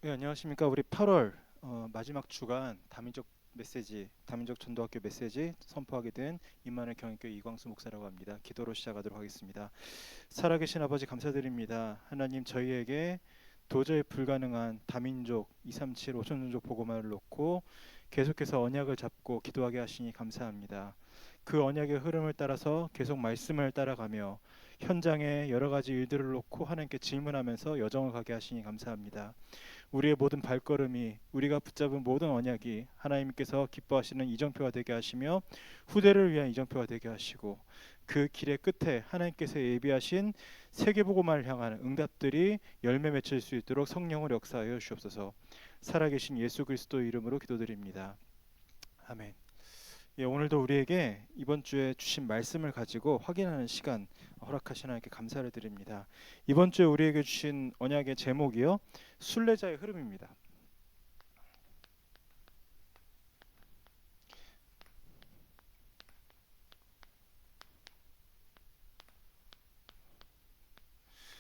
네, 안녕하십니까. 우리 8월 마지막 주간 다민족 전도학교 메시지 선포하게 된 임마누엘 경인교회 이광수 목사라고 합니다. 기도로 시작하도록 하겠습니다. 살아계신 아버지 감사드립니다. 하나님 저희에게 도저히 불가능한 다민족 237 5천종족 복음화를 놓고 계속해서 언약을 잡고 기도하게 하시니 감사합니다. 그 언약의 흐름을 따라서 계속 말씀을 따라가며 현장에 여러 가지 일들을 놓고 하나님께 질문하면서 여정을 가게 하시니 감사합니다. 우리의 모든 발걸음이 우리가 붙잡은 모든 언약이 하나님께서 기뻐하시는 이정표가 되게 하시며 후대를 위한 이정표가 되게 하시고 그 길의 끝에 하나님께서 예비하신 세계복음화를 향하는 응답들이 열매 맺힐 수 있도록 성령을 역사하여 주옵소서. 살아계신 예수 그리스도 이름으로 기도드립니다. 아멘. 예, 오늘도 우리에게 이번 주에 주신 말씀을 가지고 확인하는 시간 허락하신 하나님께 감사를 드립니다. 이번 주에 우리에게 주신 언약의 제목이요, 순례자의 흐름입니다.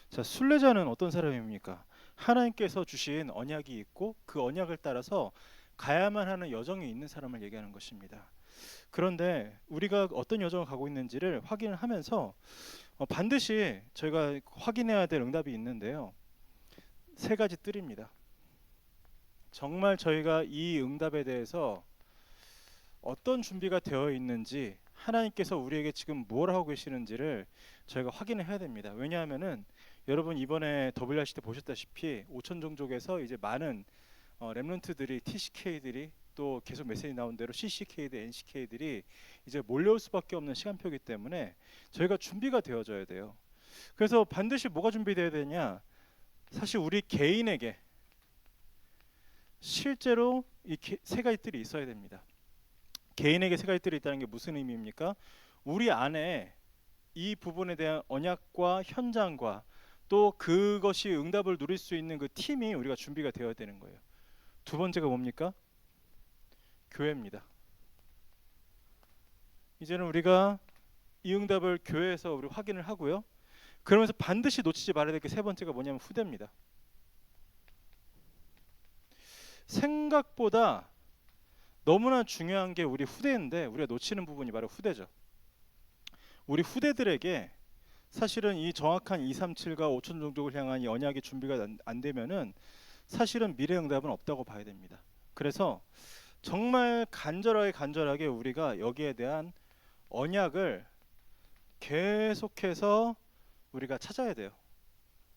자, 순례자는 어떤 사람입니까? 하나님께서 주신 언약이 있고 그 언약을 따라서 가야만 하는 여정이 있는 사람을 얘기하는 것입니다. 그런데 우리가 어떤 여정을 가고 있는지를 확인을 하면서 반드시 저희가 확인해야 될 응답이 있는데요. 세 가지 뜰입니다. 정말 저희가 이 응답에 대해서 어떤 준비가 되어 있는지, 하나님께서 우리에게 지금 뭘 하고 계시는지를 저희가 확인을 해야 됩니다. 왜냐하면은 여러분 이번에 WRC 때 보셨다시피 5천 종족에서 이제 많은 렘넌트들이, TCK들이, 또 계속 메시지 나온 대로 CCK들, NCK들이 이제 몰려올 수밖에 없는 시간표이기 때문에 저희가 준비가 되어져야 돼요. 그래서 반드시 뭐가 준비되어야 되냐? 사실 우리 개인에게 실제로 이 세 가지 뜰이 있어야 됩니다. 개인에게 세 가지 뜰이 있다는 게 무슨 의미입니까? 우리 안에 이 부분에 대한 언약과 현장과 또 그것이 응답을 누릴 수 있는 그 팀이 우리가 준비가 되어야 되는 거예요. 두 번째가 뭡니까? 교회입니다. 이제는 우리가 이 응답을 교회에서 우리 확인을 하고요. 그러면서 반드시 놓치지 말아야 될 게 세 번째가 뭐냐면 후대입니다. 생각보다 너무나 중요한 게 우리 후대인데 우리가 놓치는 부분이 바로 후대죠. 우리 후대들에게 사실은 이 정확한 237과 5천 종족을 향한 이 언약의 준비가 안 되면은 사실은 미래 응답은 없다고 봐야 됩니다. 그래서 정말 간절하게 우리가 여기에 대한 언약을 계속해서 우리가 찾아야 돼요.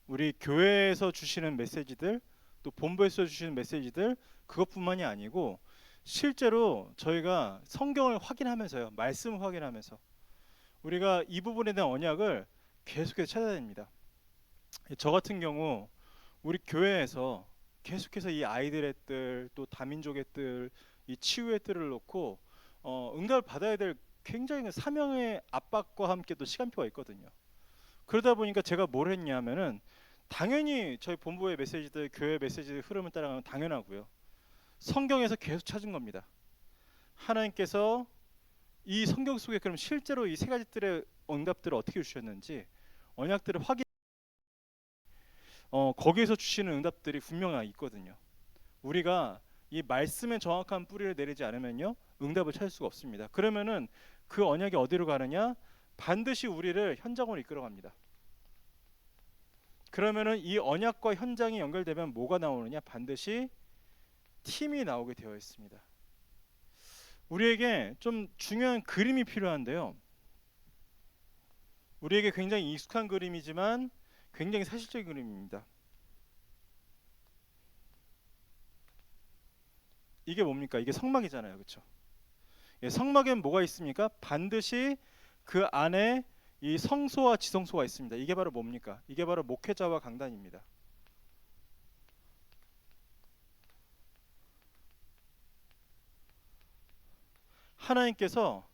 우리 교회에서 주시는 메시지들, 또 본부에서 주시는 메시지들, 그것뿐만이 아니고 실제로 저희가 성경을 확인하면서요, 말씀을 확인하면서 우리가 이 부분에 대한 언약을 계속해서 찾아야 됩니다. 저 같은 경우 우리 교회에서 계속해서 이 아이들의 뜰, 또 다민족의 뜰, 이 치유의 뜰을 놓고 응답을 받아야 될 굉장히 사명의 압박과 함께 또 시간표가 있거든요. 그러다 보니까 제가 뭘 했냐면은 당연히 저희 본부의 메시지들, 교회 메시지들 흐름을 따라가면 당연하고요. 성경에서 계속 찾은 겁니다. 하나님께서 이 성경 속에 그럼 실제로 이 세 가지들의 응답들을 어떻게 주셨는지 언약들을 확인, 거기에서 주시는 응답들이 분명히 있거든요. 우리가 이 말씀의 정확한 뿌리를 내리지 않으면요, 응답을 찾을 수가 없습니다. 그러면은 그 언약이 어디로 가느냐? 반드시 우리를 현장으로 이끌어갑니다. 그러면은 이 언약과 현장이 연결되면 뭐가 나오느냐? 반드시 팀이 나오게 되어 있습니다. 우리에게 좀 중요한 그림이 필요한데요. 우리에게 굉장히 익숙한 그림이지만 굉장히 사실적인 그림입니다. 이게 뭡니까? 이게 성막이잖아요, 그렇죠? 예, 성막에는 뭐가 있습니까? 반드시 그 안에 이 성소와 지성소가 있습니다. 이게 바로 뭡니까? 이게 바로 목회자와 강단입니다. 하나님께서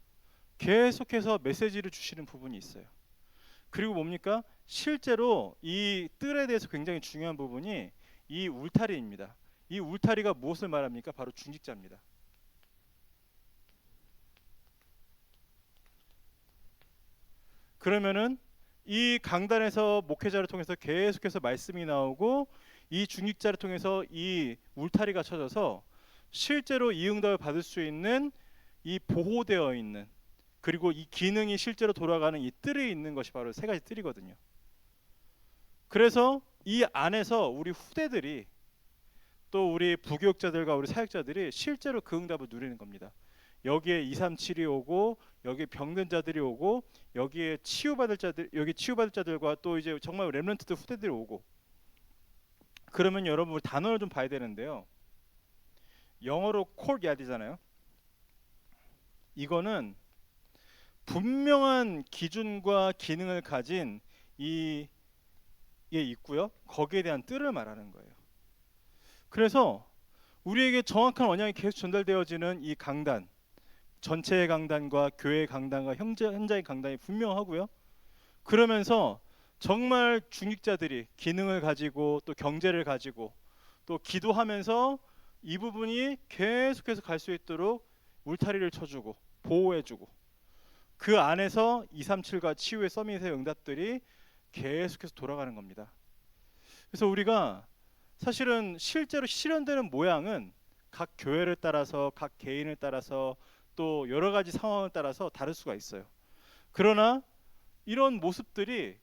계속해서 메시지를 주시는 부분이 있어요. 그리고 뭡니까? 실제로 이 뜰에 대해서 굉장히 중요한 부분이 이 울타리입니다. 이 울타리가 무엇을 말합니까? 바로 중직자입니다. 그러면은 이 강단에서 목회자를 통해서 계속해서 말씀이 나오고 이 중직자를 통해서 이 울타리가 쳐져서 실제로 이 응답을 받을 수 있는 이 보호되어 있는, 그리고 이 기능이 실제로 돌아가는 이 뜰이 있는 것이 바로 세 가지 뜰이거든요. 그래서 이 안에서 우리 후대들이, 또 우리 부교육자들과 우리 사역자들이 실제로 그 응답을 누리는 겁니다. 여기에 237이 오고, 여기 병든 자들이 오고, 여기에 치유받을 자들, 여기 치유받을 자들과 또 이제 정말 렘넌트들 후대들이 오고. 그러면 여러분 우리 단어를 좀 봐야 되는데요. 영어로 콜야디잖아요. 이거는 분명한 기준과 기능을 가진 이게 있고요. 거기에 대한 뜰을 말하는 거예요. 그래서 우리에게 정확한 언약이 계속 전달되어지는 이 강단, 전체의 강단과 교회의 강단과 현자의 강단이 분명하고요. 그러면서 정말 중직자들이 기능을 가지고 또 경제를 가지고 또 기도하면서 이 부분이 계속해서 갈 수 있도록 울타리를 쳐주고 보호해주고, 그 안에서 237과 치유의 서밋의 응답들이 계속해서 돌아가는 겁니다. 그래서 우리가 사실은 실제로 실현되는 모양은 각 교회를 따라서, 각 개인을 따라서, 또 여러 가지 상황을 따라서 다를 수가 있어요. 그러나 이런 모습들이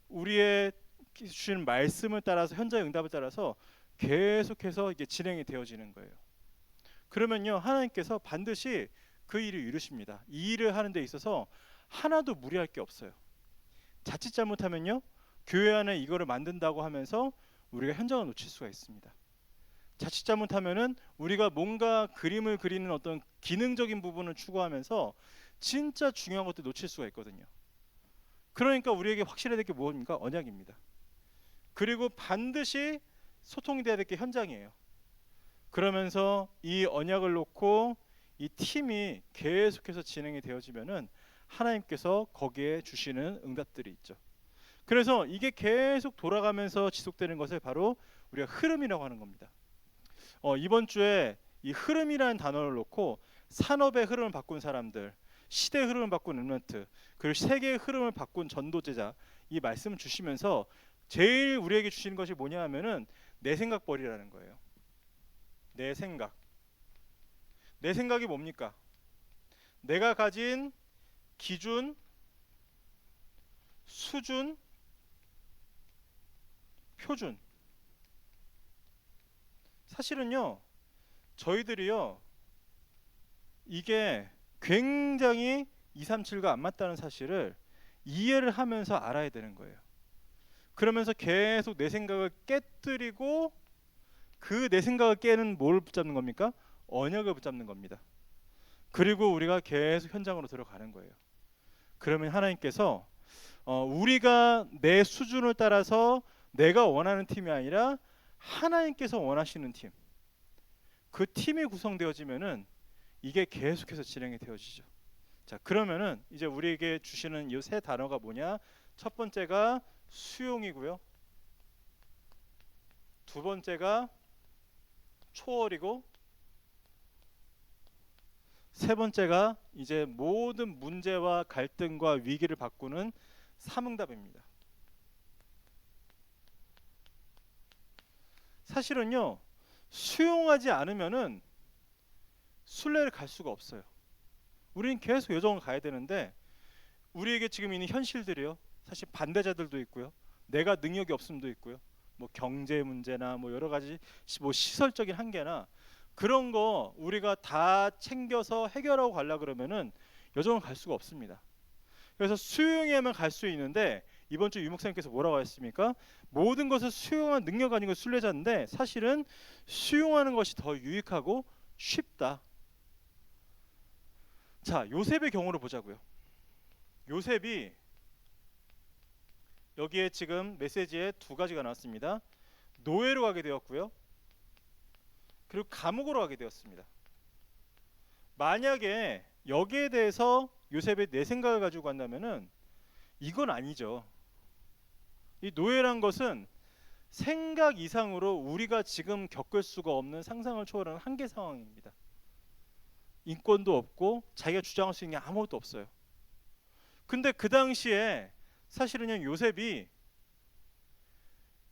우리의 주신 말씀을 따라서, 현장의 응답을 따라서 계속해서 이게 진행이 되어지는 거예요. 그러면요, 하나님께서 반드시 그 일을 이루십니다. 이 일을 하는 데 있어서 하나도 무리할 게 없어요. 자칫 잘못하면요, 교회 안에 이거를 만든다고 하면서 우리가 현장을 놓칠 수가 있습니다. 자칫 잘못하면은 우리가 뭔가 그림을 그리는 어떤 기능적인 부분을 추구하면서 진짜 중요한 것들 놓칠 수가 있거든요. 그러니까 우리에게 확실해야 될 게 무엇입니까? 언약입니다. 그리고 반드시 소통이 돼야 될 게 현장이에요. 그러면서 이 언약을 놓고 이 팀이 계속해서 진행이 되어지면은 하나님께서 거기에 주시는 응답들이 있죠. 그래서 이게 계속 돌아가면서 지속되는 것을 바로 우리가 흐름이라고 하는 겁니다. 이번 주에 이 흐름이라는 단어를 놓고 산업의 흐름을 바꾼 사람들, 시대의 흐름을 바꾼 렘넌트, 그리고 세계의 흐름을 바꾼 전도제자, 이 말씀을 주시면서 제일 우리에게 주시는 것이 뭐냐 하면은 내 생각 버리라는 거예요. 내 생각. 내 생각이 뭡니까? 내가 가진 기준, 수준, 표준. 사실은요, 저희들이요, 이게 굉장히 237과 안 맞다는 사실을 이해를 하면서 알아야 되는 거예요. 그러면서 계속 내 생각을 깨뜨리고, 그 내 생각을 깨는 뭘 붙잡는 겁니까? 언약을 붙잡는 겁니다. 그리고 우리가 계속 현장으로 들어가는 거예요. 그러면 하나님께서 우리가 내 수준을 따라서 내가 원하는 팀이 아니라 하나님께서 원하시는 팀, 그 팀이 구성되어지면은 이게 계속해서 진행이 되어지죠. 자, 그러면은 이제 우리에게 주시는 이 세 단어가 뭐냐? 첫 번째가 수용이고요. 두 번째가 초월이고, 세 번째가 이제 모든 문제와 갈등과 위기를 바꾸는 삼응답입니다. 사실은요, 수용하지 않으면은 순례를 갈 수가 없어요. 우리는 계속 여정을 가야 되는데, 우리에게 지금 있는 현실들이요, 사실 반대자들도 있고요, 내가 능력이 없음도 있고요, 뭐 경제 문제나 뭐 여러 가지 뭐 시설적인 한계나 그런 거 우리가 다 챙겨서 해결하고 가려 그러면은 여정을 갈 수가 없습니다. 그래서 수용하면 갈 수 있는데, 이번 주 유목사님께서 뭐라고 하셨습니까? 모든 것을 수용한 능력 아닌 것 순례자인데, 사실은 수용하는 것이 더 유익하고 쉽다. 자, 요셉의 경우를 보자고요. 요셉이 여기에 지금 메시지에 두 가지가 나왔습니다. 노예로 가게 되었고요, 그리고 감옥으로 가게 되었습니다. 만약에 여기에 대해서 요셉의 내 생각을 가지고 간다면은 이건 아니죠. 이 노예란 것은 생각 이상으로 우리가 지금 겪을 수가 없는 상상을 초월하는 한계 상황입니다. 인권도 없고 자기가 주장할 수 있는 게 아무것도 없어요. 근데 그 당시에 사실은 요셉이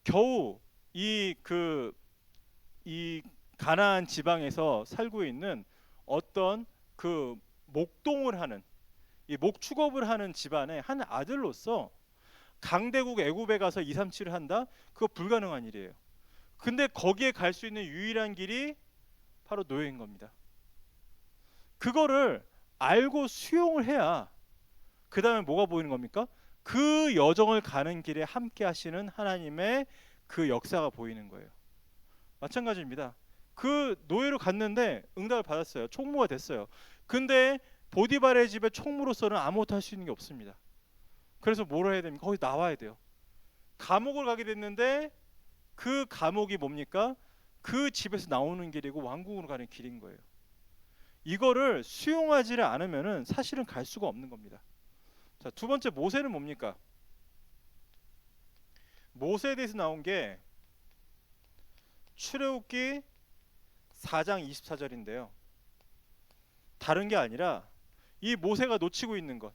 겨우 이 가나안 지방에서 살고 있는 어떤 그 목동을 하는 이 목축업을 하는 집안의 한 아들로서 강대국 애굽에 가서 2, 3, 7을 한다? 그거 불가능한 일이에요. 근데 거기에 갈 수 있는 유일한 길이 바로 노예인 겁니다. 그거를 알고 수용을 해야 그 다음에 뭐가 보이는 겁니까? 그 여정을 가는 길에 함께 하시는 하나님의 그 역사가 보이는 거예요. 마찬가지입니다. 그 노예로 갔는데 응답을 받았어요. 총무가 됐어요. 근데 보디발의 집에 총무로서는 아무것도 할 수 있는 게 없습니다. 그래서 뭘 해야 됩니까? 거기 나와야 돼요. 감옥을 가게 됐는데 그 감옥이 뭡니까? 그 집에서 나오는 길이고 왕궁으로 가는 길인 거예요. 이거를 수용하지를 않으면은 사실은 갈 수가 없는 겁니다. 자, 두 번째 모세는 뭡니까? 모세에 대해서 나온 게 출애굽기 4장 24절인데요. 다른 게 아니라 이 모세가 놓치고 있는 것,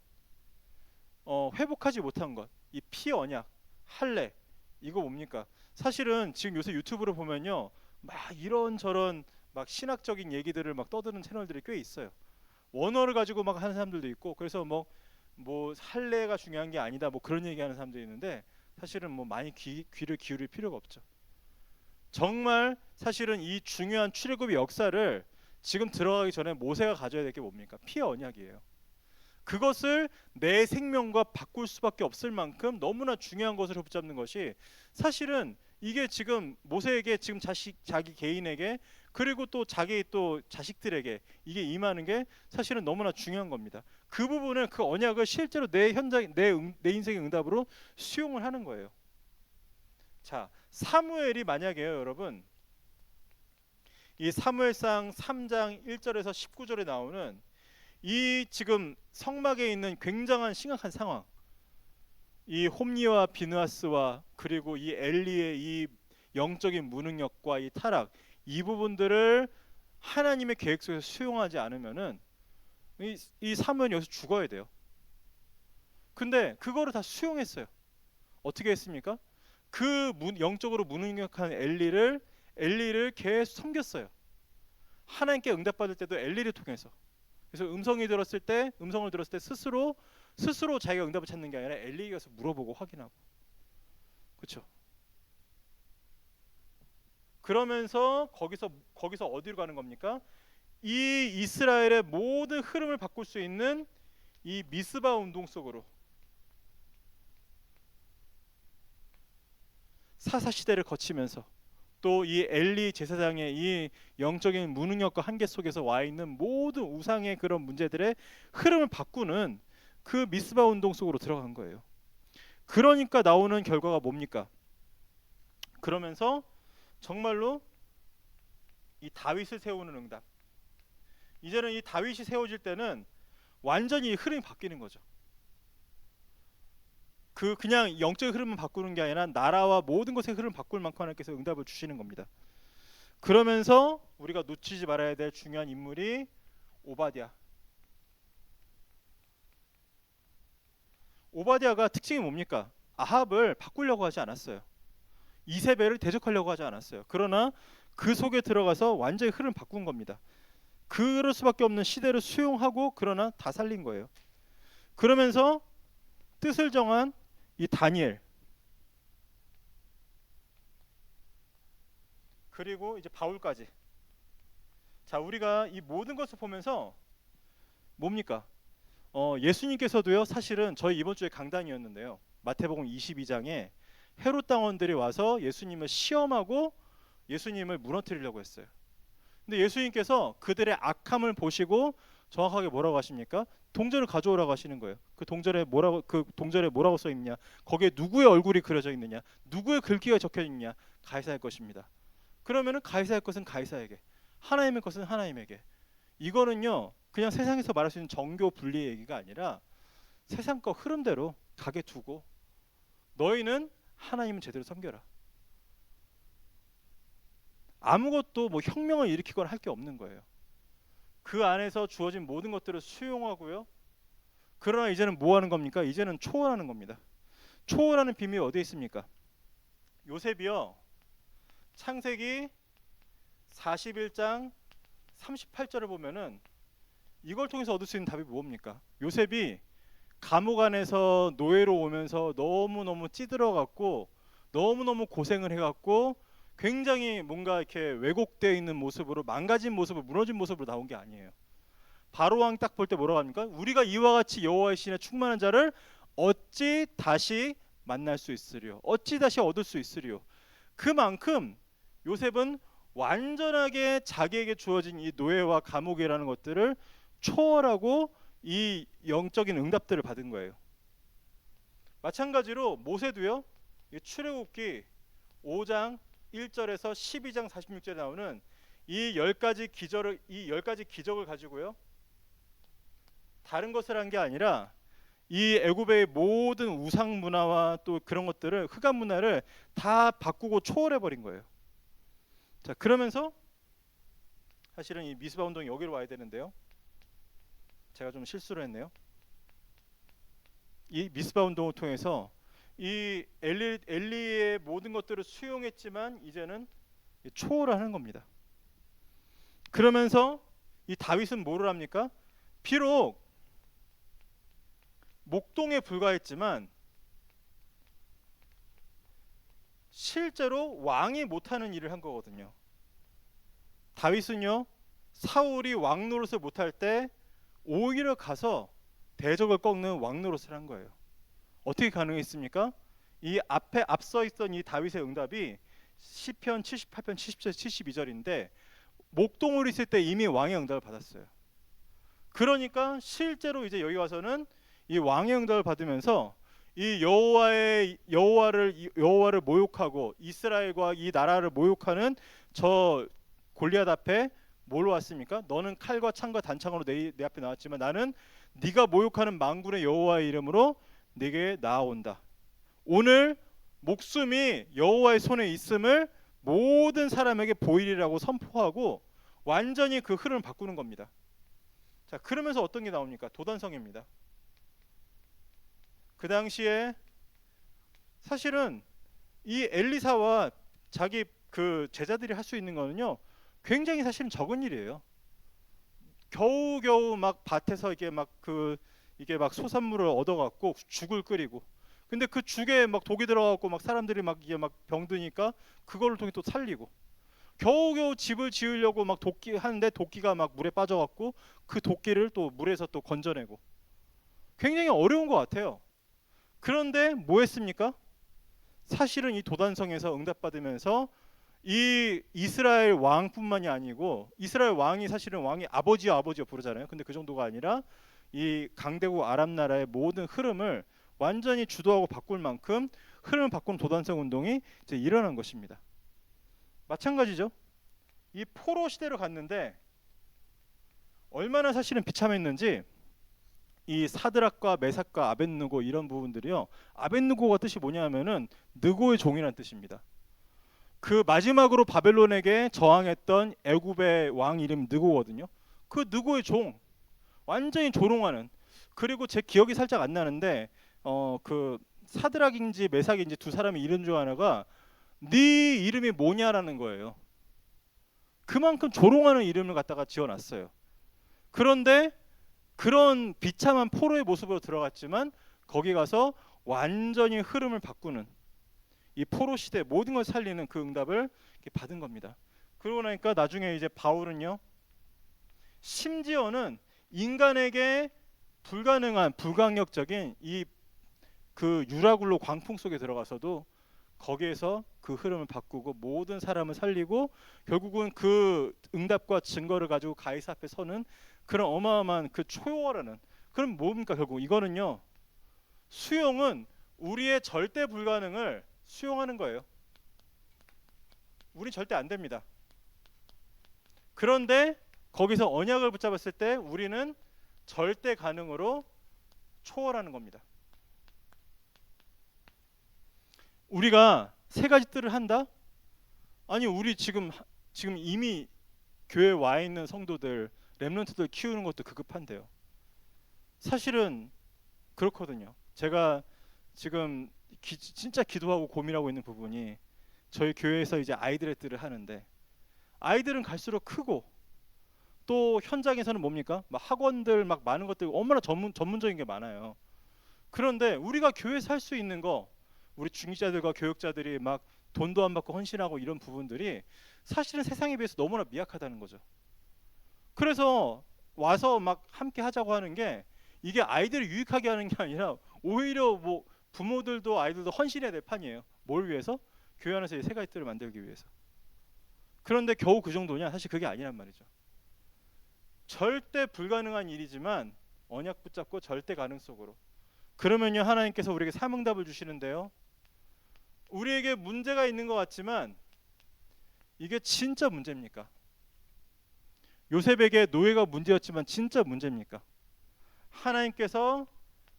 회복하지 못한 것, 이 피 언약, 할례, 이거 뭡니까? 사실은 지금 요새 유튜브를 보면요, 막 이런저런 막 신학적인 얘기들을 막 떠드는 채널들이 꽤 있어요. 원어를 가지고 막 하는 사람들도 있고, 그래서 뭐 할례가 중요한 게 아니다, 뭐 그런 얘기하는 사람들이 있는데 사실은 뭐 많이 귀를 기울일 필요가 없죠. 정말 사실은 이 중요한 출애굽의 역사를 지금 들어가기 전에 모세가 가져야 될 게 뭡니까? 피의 언약이에요. 그것을 내 생명과 바꿀 수밖에 없을 만큼 너무나 중요한 것을 붙잡는 것이 사실은 이게 지금 모세에게 지금 자기 개인에게 그리고 또 자기 또 자식들에게 이게 임하는 게 사실은 너무나 중요한 겁니다. 그 부분을 그 언약을 실제로 내 현장 내 인생의 응답으로 수용을 하는 거예요. 자, 사무엘이 만약에요, 여러분. 이 사무엘상 3장 1절에서 19절에 나오는 이 지금 성막에 있는 굉장한 심각한 상황, 이 홈리와 비느하스와 그리고 이 엘리의 이 영적인 무능력과 이 타락, 이 부분들을 하나님의 계획 속에서 수용하지 않으면은 이 사무엘이 여기서 죽어야 돼요. 근데 그거를 다 수용했어요. 어떻게 했습니까? 그 영적으로 무능력한 엘리를 계속 섬겼어요. 하나님께 응답받을 때도 엘리를 통해서. 그래서 음성을 들었을 때 스스로 자기가 응답을 찾는 게 아니라 엘리에게 가서 물어보고 확인하고. 그렇죠? 그러면서 거기서 어디로 가는 겁니까? 이 이스라엘의 모든 흐름을 바꿀 수 있는 이 미스바 운동 속으로 사사 시대를 거치면서 또 이 엘리 제사장의 이 영적인 무능력과 한계 속에서 와 있는 모든 우상의 그런 문제들의 흐름을 바꾸는 그 미스바 운동 속으로 들어간 거예요. 그러니까 나오는 결과가 뭡니까? 그러면서 정말로 이 다윗을 세우는 응답. 이제는 이 다윗이 세워질 때는 완전히 흐름이 바뀌는 거죠. 그냥 영적인 흐름을 바꾸는 게 아니라 나라와 모든 것의 흐름을 바꿀 만큼 하나님께서 응답을 주시는 겁니다. 그러면서 우리가 놓치지 말아야 될 중요한 인물이 오바댜. 오바댜가 특징이 뭡니까? 아합을 바꾸려고 하지 않았어요. 이세벨을 대적하려고 하지 않았어요. 그러나 그 속에 들어가서 완전히 흐름을 바꾼 겁니다. 그럴 수밖에 없는 시대를 수용하고 그러나 다 살린 거예요. 그러면서 뜻을 정한 이 다니엘 그리고 이제 바울까지. 자, 우리가 이 모든 것을 보면서 뭡니까? 예수님께서도요. 사실은 저희 이번 주에 강단이었는데요. 마태복음 22장에 헤롯 당원들이 와서 예수님을 시험하고 예수님을 무너뜨리려고 했어요. 근데 예수님께서 그들의 악함을 보시고 정확하게 뭐라고 하십니까? 동전을 가져오라고 하시는 거예요. 그 동전에 뭐라고 써 있느냐? 거기에 누구의 얼굴이 그려져 있느냐? 누구의 글귀가 적혀 있느냐? 가이사의 것입니다. 그러면은 가이사의 것은 가이사에게, 하나님의 것은 하나님에게. 이거는요, 그냥 세상에서 말할 수 있는 정교 분리의 얘기가 아니라 세상 거 흐름대로 가게 두고 너희는 하나님은 제대로 섬겨라. 아무것도 뭐 혁명을 일으키거나 할 게 없는 거예요. 그 안에서 주어진 모든 것들을 수용하고요. 그러나 이제는 뭐 하는 겁니까? 이제는 초월하는 겁니다. 초월하는 비밀이 어디에 있습니까? 요셉이요. 창세기 41장 38절을 보면은 이걸 통해서 얻을 수 있는 답이 뭡니까? 요셉이 감옥 안에서 노예로 오면서 너무너무 찌들어갖고 너무너무 고생을 해갖고 굉장히 뭔가 이렇게 왜곡되어 있는 모습으로, 망가진 모습으로, 무너진 모습으로 나온 게 아니에요. 바로왕 딱 볼 때 뭐라고 합니까? 우리가 이와 같이 여호와의 신에 충만한 자를 어찌 다시 만날 수 있으리요? 어찌 다시 얻을 수 있으리요? 그만큼 요셉은 완전하게 자기에게 주어진 이 노예와 감옥이라는 것들을 초월하고 이 영적인 응답들을 받은 거예요. 마찬가지로 모세도요. 출애굽기 5장 1절에서 12장 46절에 나오는 이 10가지 기적을 가지고요. 다른 것을 한 게 아니라 이 애굽의 모든 우상 문화와 또 그런 것들을, 흑암 문화를 다 바꾸고 초월해 버린 거예요. 자, 그러면서 사실은 이 미스바 운동이 여기로 와야 되는데요. 제가 좀 실수를 했네요. 이 미스바 운동을 통해서 이 엘리의 모든 것들을 수용했지만 이제는 초월하는 겁니다. 그러면서 이 다윗은 뭐를 합니까? 비록 목동에 불과했지만 실제로 왕이 못하는 일을 한 거거든요. 다윗은요, 사울이 왕 노릇을 못할 때 오히려 가서 대적을 꺾는 왕 노릇을 한 거예요. 어떻게 가능했습니까? 이 앞에 앞서 있던 이 다윗의 응답이 시편 78편 70절 72절인데 목동을 있을 때 이미 왕의 응답을 받았어요. 그러니까 실제로 이제 여기 와서는 이 왕의 응답을 받으면서 이 여호와를 모욕하고 이스라엘과 이 나라를 모욕하는 저 골리앗 앞에 뭘 왔습니까? 너는 칼과 창과 단창으로 내 앞에 나왔지만 나는 네가 모욕하는 만군의 여호와의 이름으로 네게 나아온다. 오늘 목숨이 여호와의 손에 있음을 모든 사람에게 보이리라고 선포하고 완전히 그 흐름을 바꾸는 겁니다. 자, 그러면서 어떤 게 나옵니까? 도단성입니다. 그 당시에 사실은 이 엘리사와 자기 그 제자들이 할 수 있는 거는요, 굉장히 사실은 적은 일이에요. 겨우겨우 막 밭에서 이게 막 소산물을 얻어갖고 죽을 끓이고, 근데 그 죽에 막 독이 들어가고 막 사람들이 막 이게 막 병드니까 그거를 통해 또 살리고, 겨우겨우 집을 지으려고 막 도끼 하는데 도끼가 막 물에 빠져갖고 그 도끼를 또 물에서 또 건져내고, 굉장히 어려운 것 같아요. 그런데 뭐 했습니까? 사실은 이 도단성에서 응답받으면서 이 이스라엘 왕뿐만이 아니고, 이스라엘 왕이 사실은 왕이 아버지여 부르잖아요. 근데 그 정도가 아니라 이 강대국 아람 나라의 모든 흐름을 완전히 주도하고 바꿀 만큼 흐름을 바꾸는 도단성 운동이 이제 일어난 것입니다. 마찬가지죠. 이 포로 시대로 갔는데 얼마나 사실은 비참했는지, 이 사드락과 메삭과 아벳느고 이런 부분들이요. 아벳느고가 뜻이 뭐냐면은 느고의 종이라는 뜻입니다. 그 마지막으로 바벨론에게 저항했던 애굽의 왕 이름 느고거든요. 그 느고의 종, 완전히 조롱하는. 그리고 제 기억이 살짝 안 나는데 그 사드락인지 메삭인지 두 사람의 이름 중 하나가 네 이름이 뭐냐라는 거예요. 그만큼 조롱하는 이름을 갖다가 지어놨어요. 그런데 그런 비참한 포로의 모습으로 들어갔지만 거기 가서 완전히 흐름을 바꾸는, 이 포로 시대 모든 걸 살리는 그 응답을 받은 겁니다. 그러고 나니까 나중에 이제 바울은요, 심지어는 인간에게 불가능한 불강력적인 이 그 유라굴로 광풍 속에 들어가서도 거기에서 그 흐름을 바꾸고 모든 사람을 살리고 결국은 그 응답과 증거를 가지고 가이사 앞에 서는 그런 어마어마한 그 초월하는, 그럼 뭡니까? 결국 이거는요, 수용은 우리의 절대 불가능을 수용하는 거예요. 우리 절대 안 됩니다. 그런데 거기서 언약을 붙잡았을 때 우리는 절대 가능으로 초월하는 겁니다. 우리가 세 가지 뜰을 한다? 아니, 우리 지금 이미 교회에 와 있는 성도들, 렘넌트들 키우는 것도 급한데요. 사실은 그렇거든요. 제가 지금 진짜 기도하고 고민하고 있는 부분이, 저희 교회에서 이제 아이들의 뜰을 하는데, 아이들은 갈수록 크고 또 현장에서는 뭡니까? 막 학원들 막 많은 것들 얼마나 전문적인 게 많아요. 그런데 우리가 교회에서 할 수 있는 거, 우리 중직자들과 교육자들이 막 돈도 안 받고 헌신하고 이런 부분들이 사실은 세상에 비해서 너무나 미약하다는 거죠. 그래서 와서 막 함께 하자고 하는 게, 이게 아이들을 유익하게 하는 게 아니라 오히려 뭐 부모들도 아이들도 헌신해야 될 판이에요. 뭘 위해서? 교회 안에서 이 세 가지 뜰을 만들기 위해서. 그런데 겨우 그 정도냐? 사실 그게 아니란 말이죠. 절대 불가능한 일이지만 언약 붙잡고 절대 가능 속으로. 그러면요, 하나님께서 우리에게 사명답을 주시는데요, 우리에게 문제가 있는 것 같지만 이게 진짜 문제입니까? 요셉에게 노예가 문제였지만 진짜 문제입니까? 하나님께서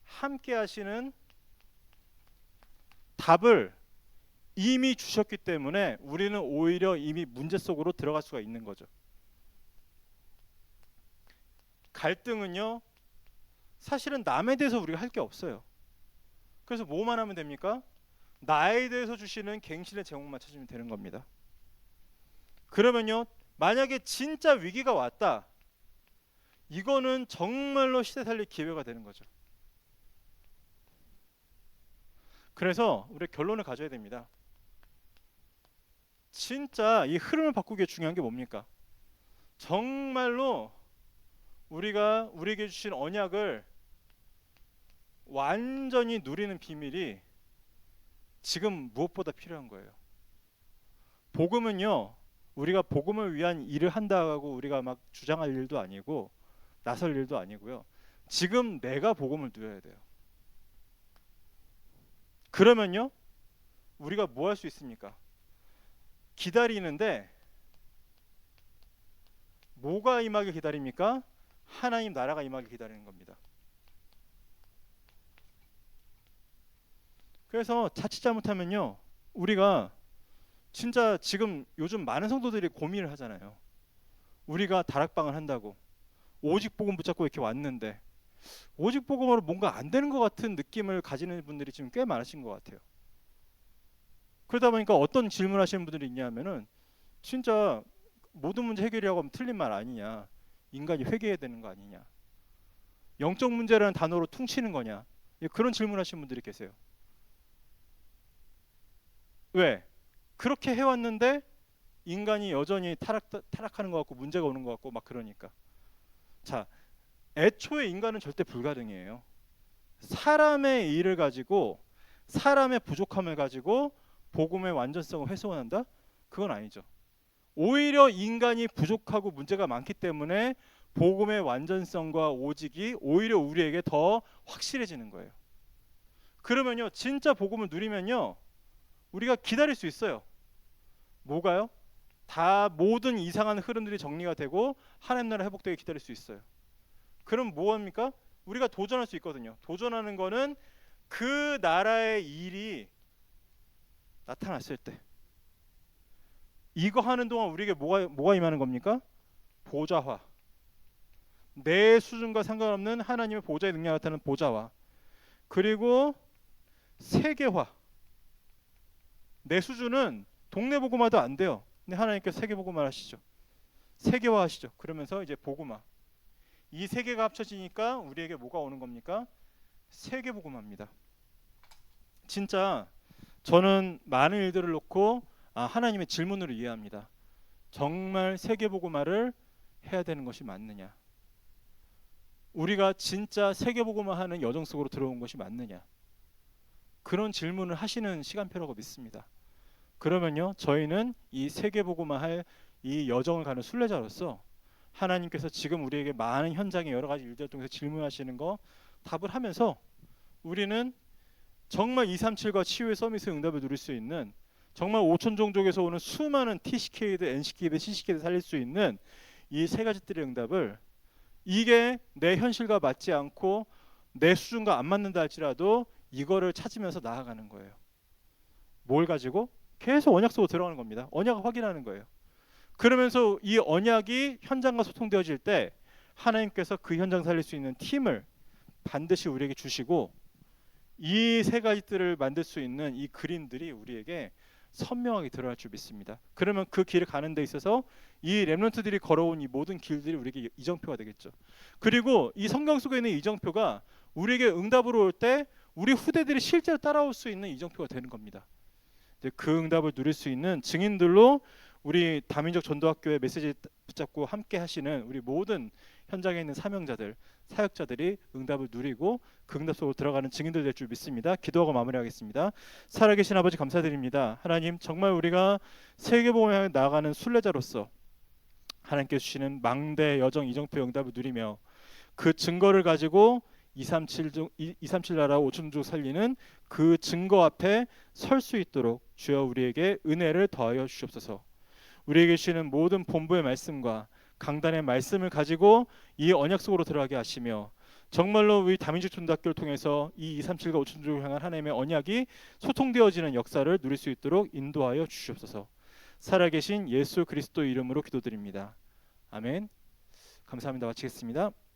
함께 하시는 답을 이미 주셨기 때문에 우리는 오히려 이미 문제 속으로 들어갈 수가 있는 거죠. 갈등은요, 사실은 남에 대해서 우리가 할 게 없어요. 그래서 뭐만 하면 됩니까? 나에 대해서 주시는 갱신의 제목만 찾으면 되는 겁니다. 그러면요, 만약에 진짜 위기가 왔다, 이거는 정말로 시대 살릴 기회가 되는 거죠. 그래서 우리 결론을 가져야 됩니다. 진짜 이 흐름을 바꾸기 위해 중요한 게 뭡니까? 정말로 우리가 우리에게 주신 언약을 완전히 누리는 비밀이 지금 무엇보다 필요한 거예요. 복음은요, 우리가 복음을 위한 일을 한다고 우리가 막 주장할 일도 아니고 나설 일도 아니고요. 지금 내가 복음을 누려야 돼요. 그러면요, 우리가 뭐 할 수 있습니까? 기다리는데 뭐가 임하길 기다립니까? 하나님 나라가 임하길 기다리는 겁니다. 그래서 자칫 잘못하면요, 우리가 진짜 지금 요즘 많은 성도들이 고민을 하잖아요. 우리가 다락방을 한다고 오직 복음 붙잡고 이렇게 왔는데 오직 복음으로 뭔가 안 되는 것 같은 느낌을 가지는 분들이 지금 꽤 많으신 것 같아요. 그러다 보니까 어떤 질문하시는 분들이 있냐면은, 진짜 모든 문제 해결이라고 하면 틀린 말 아니냐, 인간이 회개해야 되는 거 아니냐, 영적 문제라는 단어로 퉁치는 거냐, 그런 질문하시는 분들이 계세요. 왜? 그렇게 해왔는데 인간이 여전히 타락하는 것 같고 문제가 오는 것 같고 막 그러니까. 자, 애초에 인간은 절대 불가능이에요. 사람의 일을 가지고, 사람의 부족함을 가지고 복음의 완전성을 훼손한다? 그건 아니죠. 오히려 인간이 부족하고 문제가 많기 때문에 복음의 완전성과 오직이 오히려 우리에게 더 확실해지는 거예요. 그러면요, 진짜 복음을 누리면요, 우리가 기다릴 수 있어요. 뭐가요? 다 모든 이상한 흐름들이 정리가 되고 하나님 나라 회복되게 기다릴 수 있어요. 그럼 뭐합니까? 우리가 도전할 수 있거든요. 도전하는 거는 그 나라의 일이 나타났을 때, 이거 하는 동안 우리에게 뭐가 임하는 겁니까? 보좌화. 내 수준과 상관없는 하나님의 보좌의 능력이 나타나는 보좌화. 그리고 세계화. 내 수준은 동네 복음화도 안 돼요. 근데 하나님께서 세계 복음화 하시죠. 세계화 하시죠. 그러면서 이제 복음화. 이 세 개가 합쳐지니까 우리에게 뭐가 오는 겁니까? 세계 복음화입니다. 진짜 저는 많은 일들을 놓고 하나님의 질문으로 이해합니다. 정말 세계 복음화를 해야 되는 것이 맞느냐? 우리가 진짜 세계 복음화하는 여정 속으로 들어온 것이 맞느냐? 그런 질문을 하시는 시간표라고 믿습니다. 그러면요, 저희는 이 세계 복음화할 이 여정을 가는 순례자로서 하나님께서 지금 우리에게 많은 현장의 여러 가지 일들을 통해서 질문하시는 거 답을 하면서 우리는 정말 237과 치유의 서밋의 응답을 누릴 수 있는, 정말 5천 종족에서 오는 수많은 TCK들, NCK들, CCK들 살릴 수 있는 이 세 가지들의 응답을, 이게 내 현실과 맞지 않고 내 수준과 안 맞는다 할지라도 이거를 찾으면서 나아가는 거예요. 뭘 가지고? 계속 언약 속으로 들어가는 겁니다. 언약을 확인하는 거예요. 그러면서 이 언약이 현장과 소통되어질 때 하나님께서 그 현장 살릴 수 있는 팀을 반드시 우리에게 주시고, 이 세 가지들을 만들 수 있는 이 그림들이 우리에게 선명하게 드러날 줄 믿습니다. 그러면 그 길을 가는 데 있어서 이 렘넌트들이 걸어온 이 모든 길들이 우리에게 이정표가 되겠죠. 그리고 이 성경 속에 있는 이정표가 우리에게 응답으로 올 때 우리 후대들이 실제로 따라올 수 있는 이정표가 되는 겁니다. 이제 그 응답을 누릴 수 있는 증인들로 우리 다민족 전도학교의 메시지 붙잡고 함께 하시는 우리 모든 현장에 있는 사명자들, 사역자들이 응답을 누리고 그 응답 속으로 들어가는 증인들 될 줄 믿습니다. 기도하고 마무리하겠습니다. 살아계신 아버지 감사드립니다. 하나님, 정말 우리가 세계복음을 향해 나아가는 순례자로서 하나님께서 주시는 망대 여정 이정표 응답을 누리며 그 증거를 가지고 237 나라 5천족 살리는 그 증거 앞에 설 수 있도록 주여 우리에게 은혜를 더하여 주시옵소서. 우리에게 주시는 모든 본부의 말씀과 강단의 말씀을 가지고 이 언약 속으로 들어가게 하시며 정말로 우리 다민족 전도학교를 통해서 이 237과 5천족을 향한 하나님의 언약이 소통되어지는 역사를 누릴 수 있도록 인도하여 주시옵소서. 살아계신 예수 그리스도 이름으로 기도드립니다. 아멘. 감사합니다. 마치겠습니다.